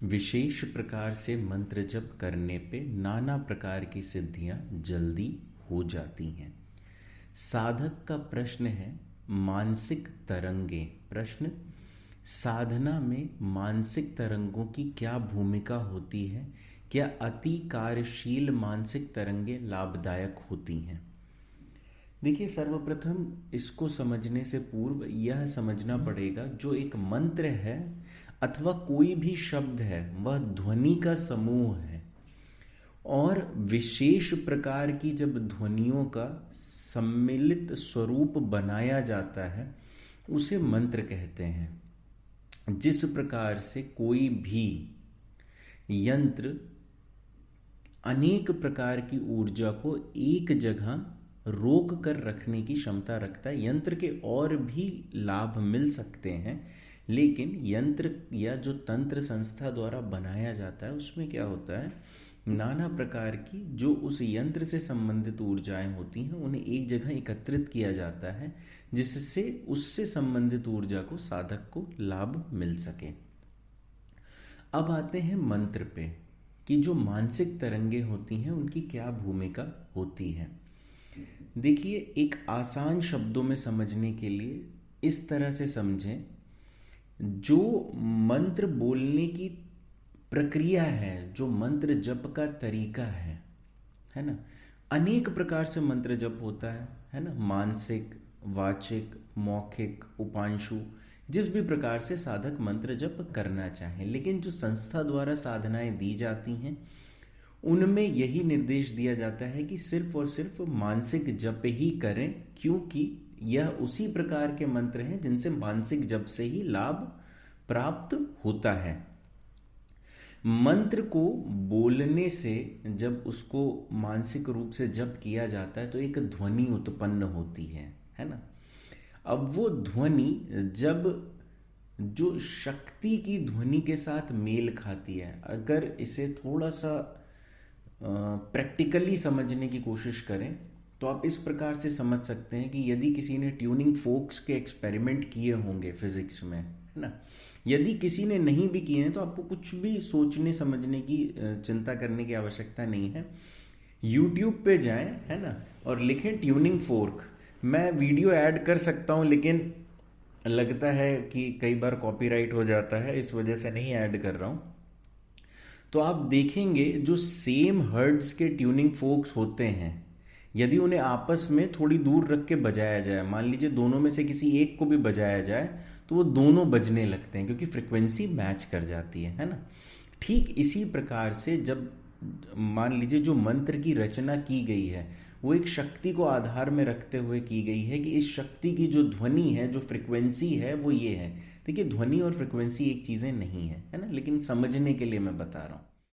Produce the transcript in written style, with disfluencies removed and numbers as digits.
विशेष प्रकार से मंत्र जप करने पे नाना प्रकार की सिद्धियां जल्दी हो जाती हैं। साधक का प्रश्न है मानसिक तरंगे। प्रश्न, साधना में मानसिक तरंगों की क्या भूमिका होती है? क्या अति कार्यशील मानसिक तरंगे लाभदायक होती हैं? देखिए, सर्वप्रथम इसको समझने से पूर्व यह समझना पड़ेगा, जो एक मंत्र है अथवा कोई भी शब्द है वह ध्वनि का समूह है, और विशेष प्रकार की जब ध्वनियों का सम्मिलित स्वरूप बनाया जाता है उसे मंत्र कहते हैं। जिस प्रकार से कोई भी यंत्र अनेक प्रकार की ऊर्जा को एक जगह रोक कर रखने की क्षमता रखता है, यंत्र के और भी लाभ मिल सकते हैं, लेकिन यंत्र या जो तंत्र संस्था द्वारा बनाया जाता है उसमें क्या होता है, नाना प्रकार की जो उस यंत्र से संबंधित ऊर्जाएं होती हैं उन्हें एक जगह एकत्रित किया जाता है, जिससे उससे संबंधित ऊर्जा को साधक को लाभ मिल सके। अब आते हैं मंत्र पे कि जो मानसिक तरंगे होती हैं उनकी क्या भूमिका होती है। देखिए, एक आसान शब्दों में समझने के लिए इस तरह से समझें, जो मंत्र बोलने की प्रक्रिया है, जो मंत्र जप का तरीका है ना, अनेक प्रकार से मंत्र जप होता है ना, मानसिक, वाचिक, मौखिक, उपांशु, जिस भी प्रकार से साधक मंत्र जप करना चाहे, लेकिन जो संस्था द्वारा साधनाएं दी जाती हैं उनमें यही निर्देश दिया जाता है कि सिर्फ और सिर्फ मानसिक जप ही करें, क्योंकि यह उसी प्रकार के मंत्र हैं जिनसे मानसिक जप से ही लाभ प्राप्त होता है। मंत्र को बोलने से जब उसको मानसिक रूप से जप किया जाता है तो एक ध्वनि उत्पन्न होती है ना। अब वो ध्वनि जब जो शक्ति की ध्वनि के साथ मेल खाती है, अगर इसे थोड़ा सा प्रैक्टिकली समझने की कोशिश करें तो आप इस प्रकार से समझ सकते हैं कि यदि किसी ने ट्यूनिंग फोक्स के एक्सपेरिमेंट किए होंगे फिजिक्स में, है ना, यदि किसी ने नहीं भी किए हैं तो आपको कुछ भी सोचने समझने की चिंता करने की आवश्यकता नहीं है। यूट्यूब पे जाएं, है ना, और लिखें ट्यूनिंग फोर्क। मैं वीडियो ऐड कर सकता हूं, लेकिन लगता है कि कई बार कॉपीराइट हो जाता है, इस वजह से नहीं ऐड कर रहा हूं। तो आप देखेंगे जो सेम हर्ट्ज के ट्यूनिंग फोक्स होते हैं, यदि उन्हें आपस में थोड़ी दूर रख के बजाया जाए, मान लीजिए दोनों में से किसी एक को भी बजाया जाए, तो वो दोनों बजने लगते हैं क्योंकि फ्रिक्वेंसी मैच कर जाती है ना। ठीक इसी प्रकार से जब मान लीजिए जो मंत्र की रचना की गई है वो एक शक्ति को आधार में रखते हुए की गई है कि इस शक्ति की जो ध्वनि है, जो फ्रिक्वेंसी है वो ये है। देखिए, ध्वनि और फ्रिक्वेंसी एक चीजें नहीं है ना, लेकिन समझने के लिए मैं बता रहा हूं।